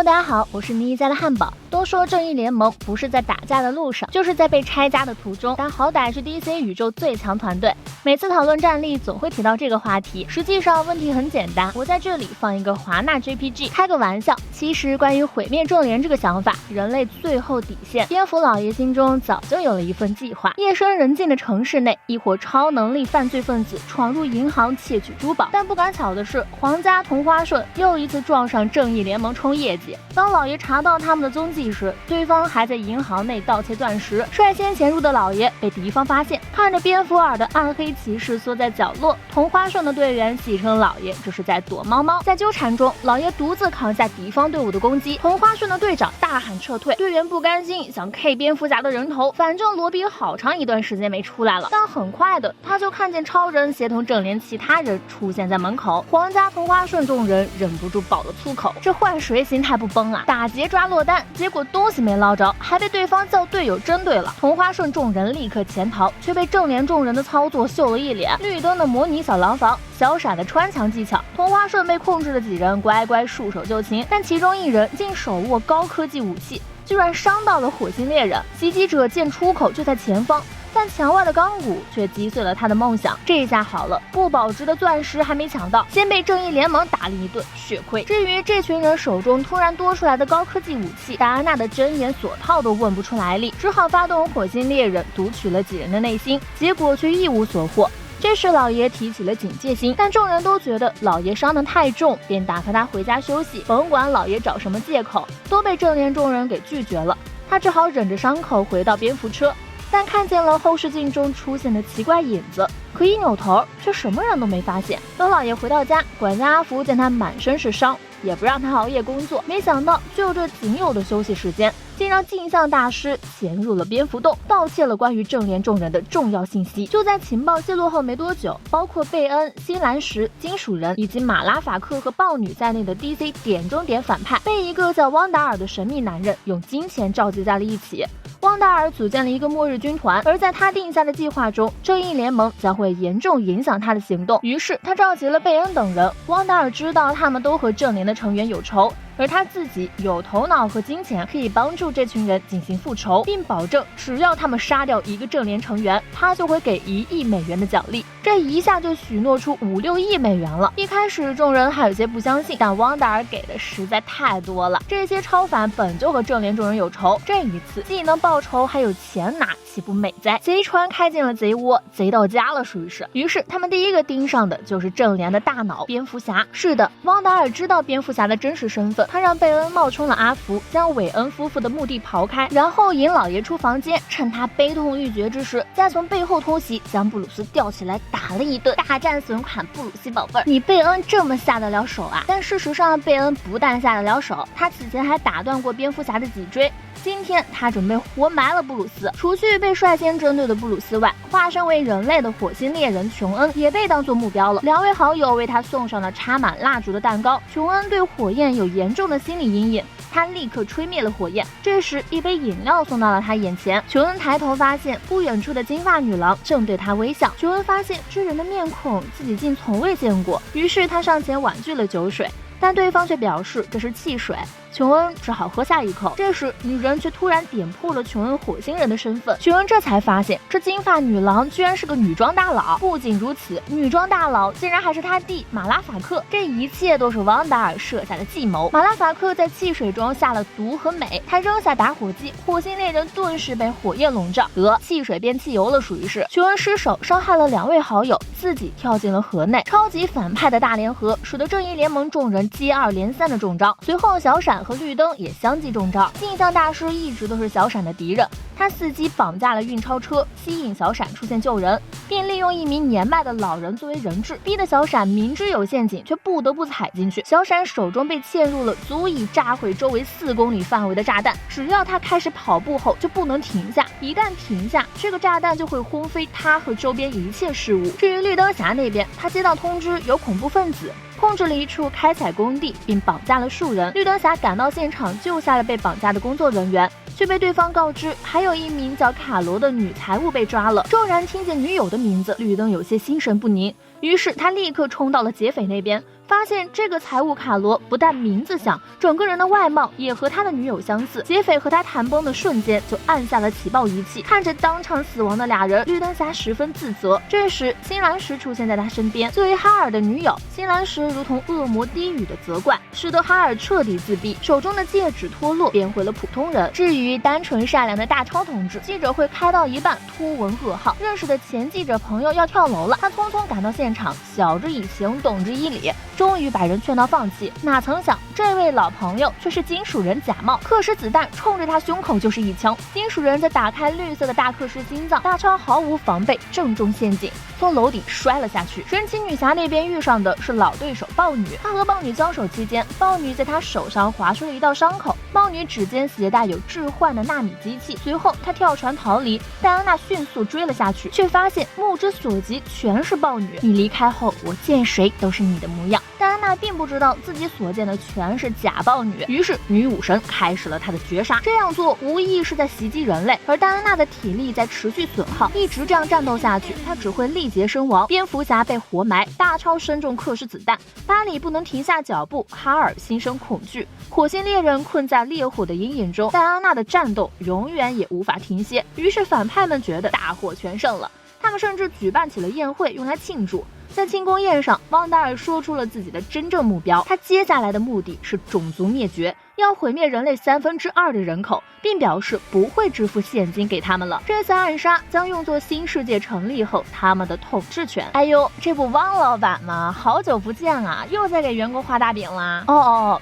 Hello， 大家好，我是妮家的汉堡。都说正义联盟不是在打架的路上，就是在被拆家的途中，但好歹是 DC 宇宙最强团队。每次讨论战力，总会提到这个话题。实际上问题很简单，我在这里放一个华纳 JPG， 开个玩笑。其实关于毁灭正联这个想法，人类最后底线，蝙蝠老爷心中早就有了一份计划。夜深人静的城市内，一伙超能力犯罪分子闯入银行窃取珠宝，但不赶巧的是，皇家同花顺又一次撞上正义联盟冲业绩。当老爷查到他们的踪迹时，对方还在银行内盗窃钻石，率先潜入的老爷被敌方发现，看着蝙蝠耳的暗黑骑士缩在角落，同花顺的队员戏称老爷这是在躲猫猫。在纠缠中，老爷独自扛下敌方队伍的攻击，同花顺的队长大喊撤退，队员不甘心想 K 蝙蝠侠的人头，反正罗比好长一段时间没出来了，但很快的他就看见超人协同正联其他人出现在门口，皇家同花顺众人忍不住爆了粗口，这换谁心态不崩啊？打劫抓落单，结果东西没捞着，还被对方叫队友针对了。同花顺众人立刻潜逃，却被正联众人的操作秀了一脸。绿灯的模拟小廊房，小闪的穿墙技巧，同花顺被控制的几人乖乖束手就擒，但其中一人竟手握高科技武器，居然伤到了火星猎人。袭击者见出口就在前方，但墙外的钢骨却击碎了他的梦想。这下好了，不保值的钻石还没抢到，先被正义联盟打了一顿血亏。至于这群人手中突然多出来的高科技武器，戴安娜的针眼锁套都问不出来历，只好发动火星猎人读取了几人的内心，结果却一无所获。这时老爷提起了警戒心，但众人都觉得老爷伤得太重，便打发他回家休息，甭管老爷找什么借口，都被正联众人给拒绝了。他只好忍着伤口回到蝙蝠车，但看见了后视镜中出现的奇怪影子，可一扭头却什么人都没发现。等老爷回到家，管家阿福见他满身是伤，也不让他熬夜工作，没想到就这仅有的休息时间，竟让镜像大师潜入了蝙蝠洞，盗窃了关于正联众人的重要信息。就在情报泄露后没多久，包括贝恩、新兰石、金属人以及马拉法克和豹女在内的 DC 点中点反派，被一个叫汪达尔的神秘男人用金钱召集在了一起。汪达尔组建了一个末日军团，而在他定下的计划中，正义联盟将会严重影响他的行动。于是他召集了贝恩等人。汪达尔知道他们都和正联的成员有仇，而他自己有头脑和金钱，可以帮助这群人进行复仇，并保证只要他们杀掉一个正联成员，他就会给1亿美元的奖励。这一下就许诺出5、6亿美元了。一开始众人还有些不相信，但汪达尔给的实在太多了。这些超凡本就和正联众人有仇，这一次既能报仇还有钱拿，岂不美哉？贼船开进了贼窝，贼到家了，属于是。于是他们第一个盯上的就是正联的大脑蝙蝠侠。是的，汪达尔知道蝙蝠侠的真实身份，他让贝恩冒充了阿福，将韦恩夫妇的墓地刨开，然后引老爷出房间，趁他悲痛欲绝之时，再从背后偷袭，将布鲁斯吊起来打了一顿。大战损款布鲁斯宝贝儿，你贝恩这么下得了手啊？但事实上贝恩不但下得了手，他此前还打断过蝙蝠侠的脊椎。今天他准备活埋了布鲁斯。除去被率先针对的布鲁斯外，化身为人类的火星猎人琼恩也被当作目标了。2位好友为他送上了插满蜡烛的蛋糕。琼恩对火焰有严重的心理阴影，他立刻吹灭了火焰。这时一杯饮料送到了他眼前，琼恩抬头发现不远处的金发女郎正对他微笑。琼恩发现这人的面孔自己竟从未见过，于是他上前婉拒了酒水，但对方却表示这是汽水。琼恩只好喝下一口，这时女人却突然点破了琼恩火星人的身份。琼恩这才发现这金发女郎居然是个女装大佬，不仅如此，女装大佬竟然还是他弟马拉法克。这一切都是汪达尔设下的计谋。马拉法克在汽水中下了毒和镁，他扔下打火机，火星猎人顿时被火焰笼罩，汽水变汽油了，属于是。琼恩失手伤害了2位好友，自己跳进了河内。超级反派的大联合使得正义联盟众人接二连三的中招，随后小闪和绿灯也相继中招。镜像大师一直都是小闪的敌人，他伺机绑架了运钞车，吸引小闪出现救人，并利用一名年迈的老人作为人质，逼得小闪明知有陷阱却不得不踩进去。小闪手中被嵌入了足以炸毁周围4公里范围的炸弹，只要他开始跑步后就不能停下，一旦停下，这个炸弹就会轰飞他和周边一切事物。至于绿灯侠那边，他接到通知有恐怖分子控制了一处开采工地，并绑架了数人。绿灯侠赶到现场救下了被绑架的工作人员，却被对方告知还有一名叫卡罗的女财务被抓了。骤然听见女友的名字，绿灯有些心神不宁，于是他立刻冲到了劫匪那边，发现这个财务卡罗不但名字像，整个人的外貌也和他的女友相似。劫匪和他谈崩的瞬间就按下了起爆仪器，看着当场死亡的俩人，绿灯侠十分自责。这时辛兰石出现在他身边，作为哈尔的女友，辛兰石如同恶魔低语的责怪，使得哈尔彻底自闭，手中的戒指脱落，变回了普通人。至于单纯善良的大超同志，记者会开到一半突闻噩耗，认识的前记者朋友要跳楼了，他匆匆赶到现场，晓之以情，动之以理，终于把人劝到放弃。哪曾想这位老朋友却是金属人假冒，克什子弹冲着他胸口就是一枪，金属人则打开绿色的大克什心脏，大超毫无防备，正中陷阱，从楼顶摔了下去。神奇女侠那边遇上的是老对手豹女，她和豹女交手期间，豹女在她手上划出了一道伤口，豹女指尖携带有置换的纳米机器，随后她跳船逃离，戴安娜迅速追了下去，却发现目之所及全是豹女，你离开后我见谁都是你的模样。戴安娜并不知道自己所见的全是假豹女，于是女武神开始了她的绝杀，这样做无疑是在袭击人类，而戴安娜的体力在持续损耗，一直这样战斗下去，她只会力竭身亡。蝙蝠侠被活埋，大超身中克什子弹，巴里不能停下脚步，哈尔心生恐惧，火星猎人困在烈火的阴影中，戴安娜的战斗永远也无法停歇。于是反派们觉得大获全胜了，他们甚至举办起了宴会用来庆祝。在庆功宴上，汪达尔说出了自己的真正目标，他接下来的目的是种族灭绝，要毁灭人类2/3的人口，并表示不会支付现金给他们了。这次暗杀将用作新世界成立后他们的统治权。哎呦，这不汪老板吗？好久不见啊，又在给员工画大饼啦。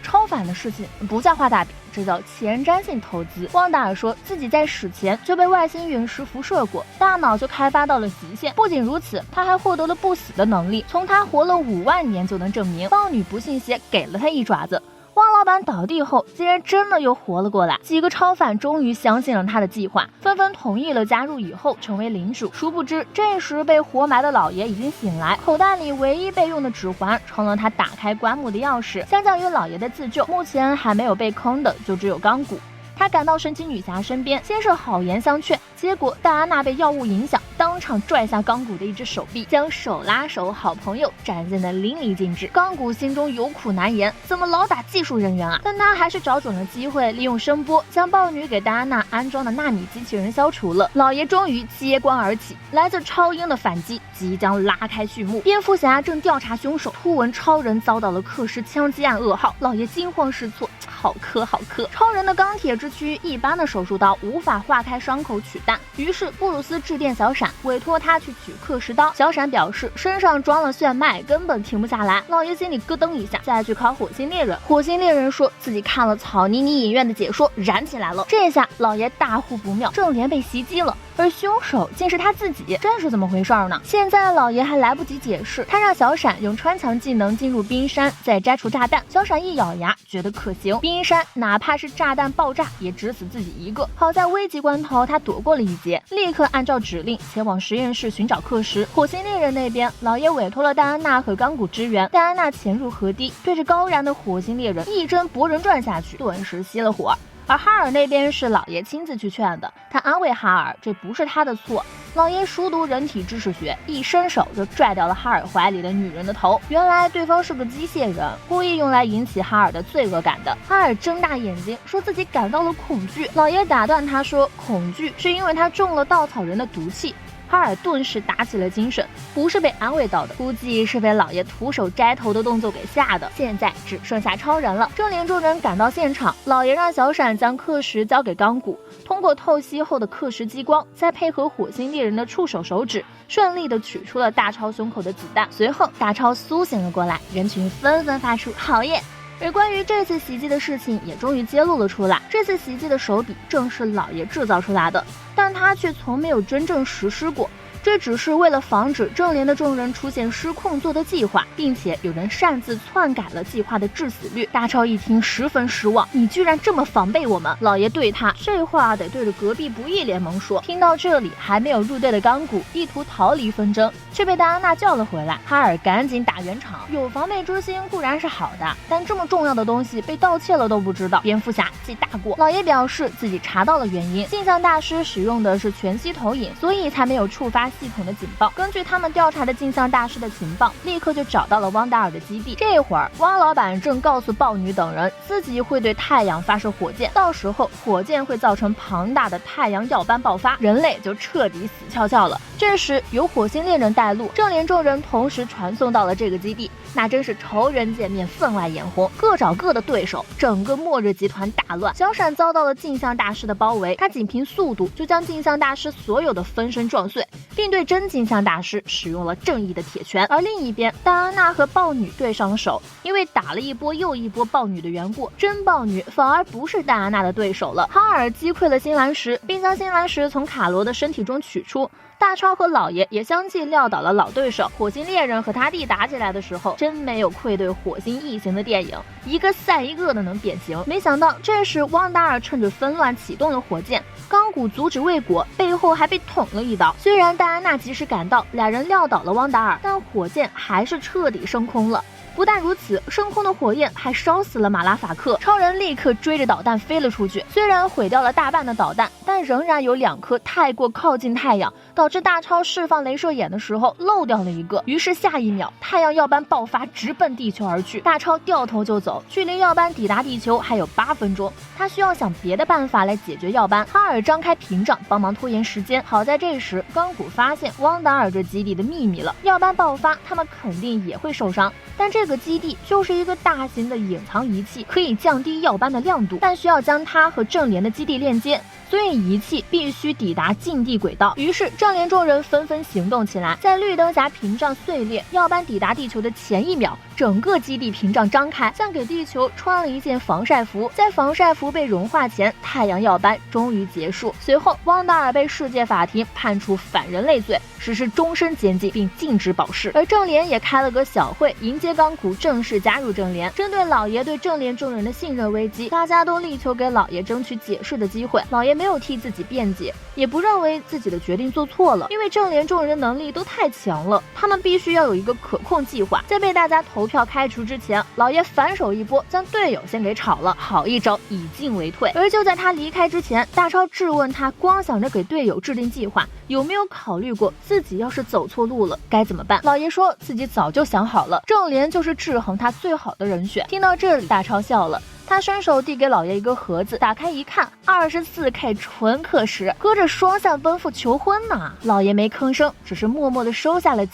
超凡的事情不叫画大饼，这叫前瞻性投资。汪达尔说自己在史前就被外星陨石辐射过，大脑就开发到了极限。不仅如此，他还获得了不死的能力，从他活了5万年就能证明。豹女不信邪，给了他一爪子。汪老板倒地后，竟然真的又活了过来。几个超凡终于相信了他的计划，纷纷同意了加入以后成为领主。殊不知，这时被活埋的老爷已经醒来，口袋里唯一备用的指环成了他打开棺木的钥匙。相较于老爷的自救，目前还没有被坑的就只有钢骨。他赶到神奇女侠身边，先是好言相劝，结果戴安娜被药物影响，当场拽下钢骨的一只手臂，将手拉手好朋友展现得淋漓尽致。钢骨心中有苦难言，怎么老打技术人员啊？但他还是找准了机会，利用声波将豹女给戴安娜安装的纳米机器人消除了。老爷终于揭棺而起，来自超英的反击即将拉开序幕。蝙蝠侠正调查凶手，突闻超人遭到了克什枪击案噩耗，老爷惊慌失措，好磕。超人的钢铁之躯一般的手术刀无法化开伤口取弹，于是布鲁斯致电小闪，委托他去取克什刀。小闪表示身上装了炫迈，根本停不下来。老爷心里咯噔一下，再去考火星猎人。火星猎人说自己看了草妮妮影院的解说，燃起来了。这下老爷大呼不妙，正联被袭击了，而凶手竟是他自己，这是怎么回事呢？现在老爷还来不及解释，他让小闪用穿墙技能进入冰山，再摘除炸弹。小闪一咬牙，觉得可行，冰山哪怕是炸弹爆炸也只死自己一个。好在危急关头他躲过了一劫，立刻按照指令前往实验室寻找克什。火星猎人那边，老爷委托了戴安娜和钢骨支援，戴安娜潜入河堤，对着高燃的火星猎人一针博人转下去，顿时熄了火。而哈尔那边是老爷亲自去劝的，他安慰哈尔这不是他的错。老爷熟读人体知识学，一伸手就拽掉了哈尔怀里的女人的头。原来对方是个机械人，故意用来引起哈尔的罪恶感的。哈尔睁大眼睛说自己感到了恐惧，老爷打断他说恐惧是因为他中了稻草人的毒气。哈尔顿时打起了精神，不是被安慰到的，估计是被老爷徒手摘头的动作给吓的。现在只剩下超人了。正联众人赶到现场，老爷让小闪将克什交给钢骨，通过透析后的克什激光，再配合火星猎人的触手手指，顺利的取出了大超胸口的子弹。随后大超苏醒了过来，人群纷纷发出好耶。而关于这次袭击的事情也终于揭露了出来，这次袭击的手笔正是老爷制造出来的，但他却从没有真正实施过。这只是为了防止正联的众人出现失控做的计划，并且有人擅自篡改了计划的致死率。大超一听十分失望，你居然这么防备我们！老爷对他这话得对着隔壁不义联盟说。听到这里，还没有入队的钢骨意图逃离纷争，却被戴安娜叫了回来。哈尔赶紧打圆场，有防备之心固然是好的，但这么重要的东西被盗窃了都不知道，蝙蝠侠记大过。老爷表示自己查到了原因，镜像大师使用的是全息投影，所以才没有触发系统的警报。根据他们调查的镜像大师的情报，立刻就找到了汪达尔的基地。这会儿，汪老板正告诉豹女等人，自己会对太阳发射火箭，到时候火箭会造成庞大的太阳耀斑爆发，人类就彻底死翘翘了。这时，由火星猎人带路，正连众人同时传送到了这个基地，那真是仇人见面分外眼红，各找各的对手，整个末日集团大乱。小闪遭到了镜像大师的包围，他仅凭速度就将镜像大师所有的分身撞碎，并对真镜像大师使用了正义的铁拳。而另一边，戴安娜和豹女对上了手，因为打了一波又一波豹女的缘故，真豹女反而不是戴安娜的对手了。哈尔击溃了新蓝石，并将新蓝石从卡罗的身体中取出。大超和老爷也相继撂倒了老对手。火星猎人和他弟打起来的时候，真没有愧对火星异形的电影，一个赛一个的能变形。没想到这时汪达尔趁着纷乱启动了火箭，钢骨阻止未果，背后还被捅了一刀。虽然戴安娜及时赶到，俩人撂倒了汪达尔，但火箭还是彻底升空了。不但如此，升空的火焰还烧死了马拉法克。超人立刻追着导弹飞了出去，虽然毁掉了大半的导弹，但仍然有2颗太过靠近太阳，导致大超释放镭射眼的时候漏掉了一个。于是下一秒，太阳耀斑爆发，直奔地球而去。大超掉头就走，距离耀斑抵达地球还有8分钟，他需要想别的办法来解决耀斑。哈尔张开屏障帮忙拖延时间。好在这时钢骨发现汪达尔这基地的秘密了，耀斑爆发，他们肯定也会受伤。但这个基地就是一个大型的隐藏仪器，可以降低耀斑的亮度，但需要将它和正联的基地链接，所以仪器必须抵达近地轨道。于是正联众人纷纷行动起来，在绿灯侠屏障碎裂，耀斑抵达地球的前一秒，整个基地屏障张开，像给地球穿了一件防晒服。在防晒服被融化前，太阳耀斑终于结束。随后汪达尔被世界法庭判处反人类罪，实施终身监禁，并禁止保释。而正联也开了个小会，迎接钢骨正式加入正联。针对老爷对正联众人的信任危机，大家都力求给老爷争取解释的机会。老爷没有替自己辩解，也不认为自己的决定做错了，因为正联众人的能力都太强了，他们必须要有一个可控计划。在被大家投票开除之前，老爷反手一波将队友先给炒了，好一招以进为退。而就在他离开之前，大超质问他，光想着给队友制定计划，有没有考虑过自己要是走错路了该怎么办？老爷说自己早就想好了，正联就是制衡他最好的人选。听到这里，大超笑了。他伸手递给老爷一个盒子，打开一看，24K 纯课时，搁着双向奔赴求婚呢。老爷没吭声，只是默默地收下了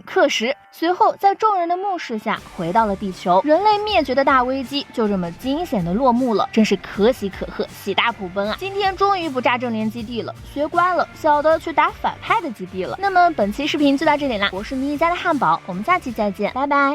课时。随后在众人的目视下回到了地球，人类灭绝的大危机就这么惊险的落幕了，真是可喜可贺，喜大普奔啊！今天终于不炸正联基地了，学乖了，小的去打反派的基地了。那么本期视频就到这里啦，我是迷家的汉堡，我们下期再见，拜拜。